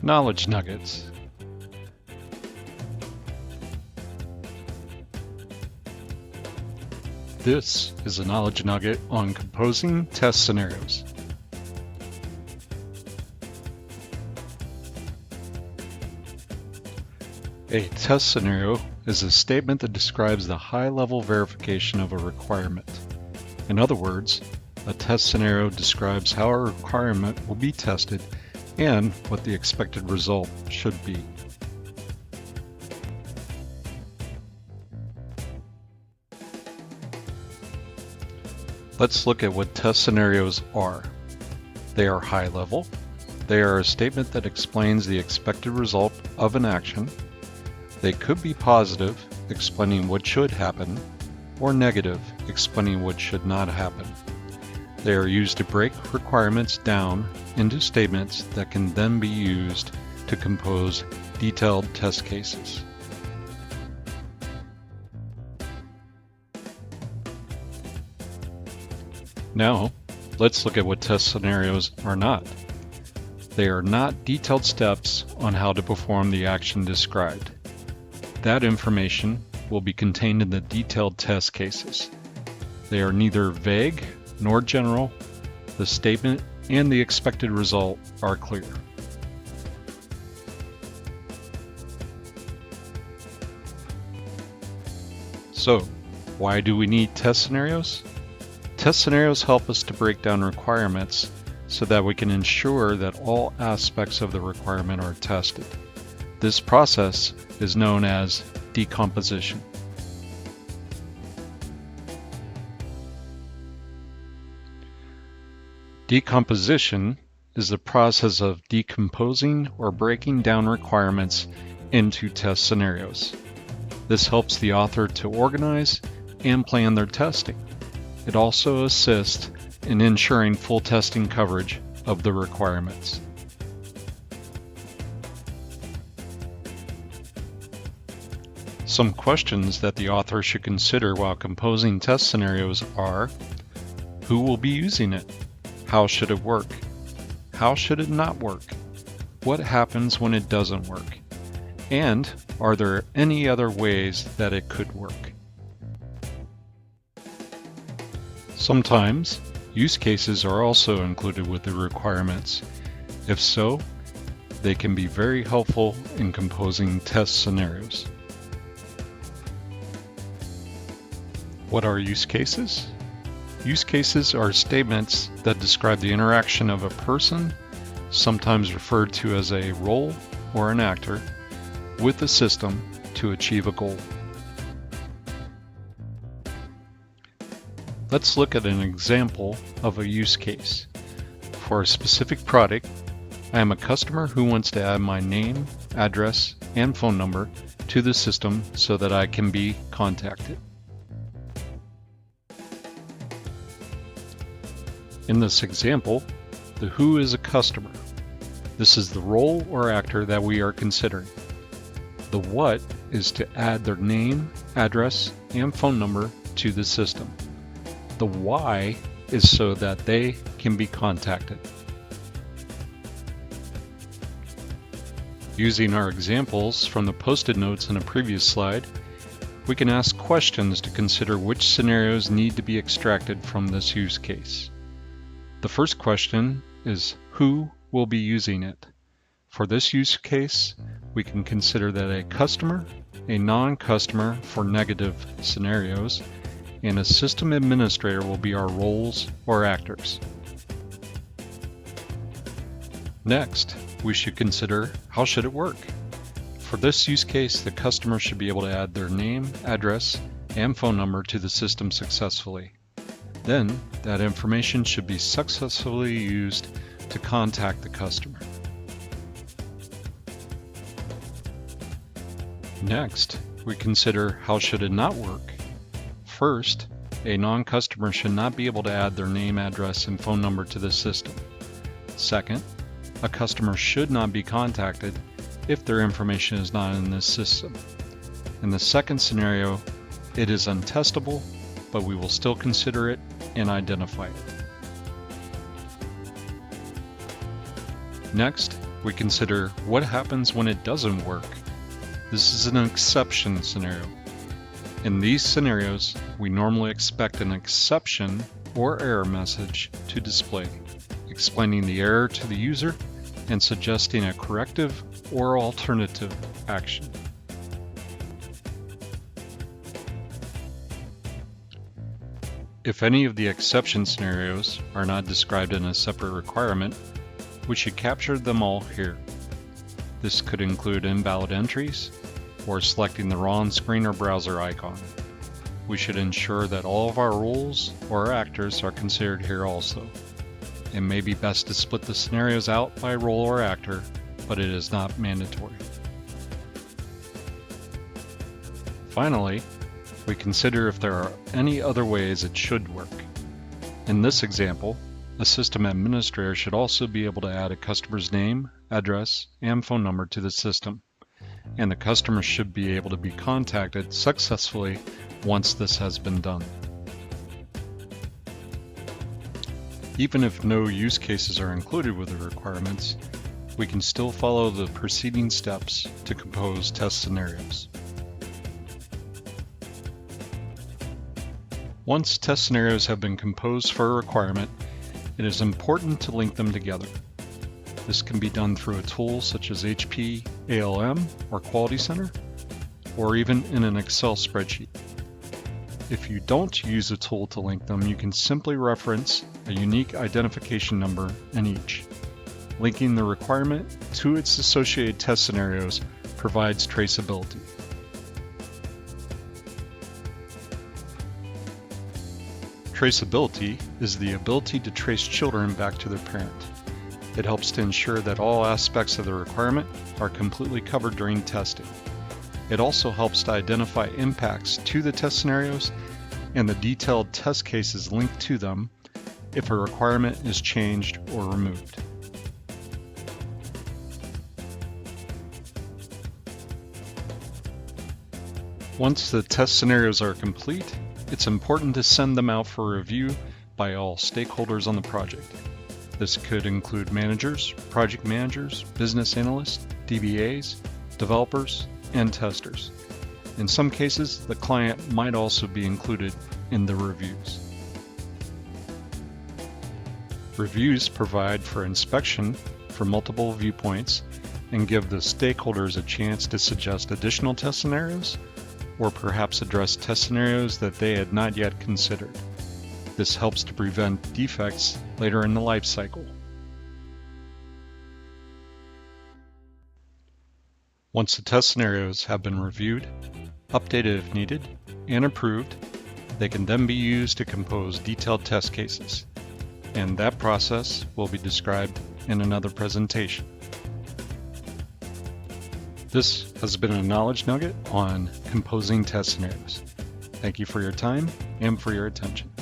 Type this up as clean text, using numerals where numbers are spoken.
Knowledge Nuggets. This is a knowledge nugget on composing test scenarios. A test scenario is a statement that describes the high-level verification of a requirement. In other words, a test scenario describes how a requirement will be tested and what the expected result should be. Let's look at what test scenarios are. They are high level. They are a statement that explains the expected result of an action. They could be positive, explaining what should happen, or negative, explaining what should not happen. They are used to break requirements down into statements that can then be used to compose detailed test cases. Now, let's look at what test scenarios are not. They are not detailed steps on how to perform the action described. That information will be contained in the detailed test cases. They are neither vague nor general. The statement and the expected result are clear. So, why do we need test scenarios? Test scenarios help us to break down requirements so that we can ensure that all aspects of the requirement are tested. This process is known as decomposition. Decomposition is the process of decomposing or breaking down requirements into test scenarios. This helps the author to organize and plan their testing. It also assists in ensuring full testing coverage of the requirements. Some questions that the author should consider while composing test scenarios are: who will be using it? How should it work? How should it not work? What happens when it doesn't work? And are there any other ways that it could work? Sometimes, use cases are also included with the requirements. If so, they can be very helpful in composing test scenarios. What are use cases? Use cases are statements that describe the interaction of a person, sometimes referred to as a role or an actor, with the system to achieve a goal. Let's look at an example of a use case. For a specific product, I am a customer who wants to add my name, address, and phone number to the system so that I can be contacted. In this example, the who is a customer. This is the role or actor that we are considering. The what is to add their name, address, and phone number to the system. The why is so that they can be contacted. Using our examples from the posted notes in a previous slide, we can ask questions to consider which scenarios need to be extracted from this use case. The first question is who will be using it. For this use case, we can consider that a customer, a non-customer for negative scenarios, and a system administrator will be our roles or actors. Next, we should consider how should it work. For this use case, the customer should be able to add their name, address, and phone number to the system successfully. Then, that information should be successfully used to contact the customer. Next, we consider how should it not work. First, a non-customer should not be able to add their name, address, and phone number to the system. Second, a customer should not be contacted if their information is not in this system. In the second scenario, it is untestable, but we will still consider it and identify it. Next, we consider what happens when it doesn't work. This is an exception scenario. In these scenarios, we normally expect an exception or error message to display, explaining the error to the user and suggesting a corrective or alternative action. If any of the exception scenarios are not described in a separate requirement, we should capture them all here. This could include invalid entries or selecting the wrong screen or browser icon. We should ensure that all of our rules or actors are considered here also. It may be best to split the scenarios out by role or actor, but it is not mandatory. Finally, we consider if there are any other ways it should work. In this example, a system administrator should also be able to add a customer's name, address, and phone number to the system, and the customer should be able to be contacted successfully once this has been done. Even if no use cases are included with the requirements, we can still follow the preceding steps to compose test scenarios. Once test scenarios have been composed for a requirement, it is important to link them together. This can be done through a tool such as HP ALM or Quality Center, or even in an Excel spreadsheet. If you don't use a tool to link them, you can simply reference a unique identification number in each. Linking the requirement to its associated test scenarios provides traceability. Traceability is the ability to trace children back to their parent. It helps to ensure that all aspects of the requirement are completely covered during testing. It also helps to identify impacts to the test scenarios and the detailed test cases linked to them if a requirement is changed or removed. Once the test scenarios are complete, it's important to send them out for review by all stakeholders on the project. This could include managers, project managers, business analysts, DBAs, developers, and testers. In some cases, the client might also be included in the reviews. Reviews provide for inspection from multiple viewpoints and give the stakeholders a chance to suggest additional test scenarios or perhaps address test scenarios that they had not yet considered. This helps to prevent defects later in the life cycle. Once the test scenarios have been reviewed, updated if needed, and approved, they can then be used to compose detailed test cases, and that process will be described in another presentation. This has been a Knowledge Nugget on composing test scenarios. Thank you for your time and for your attention.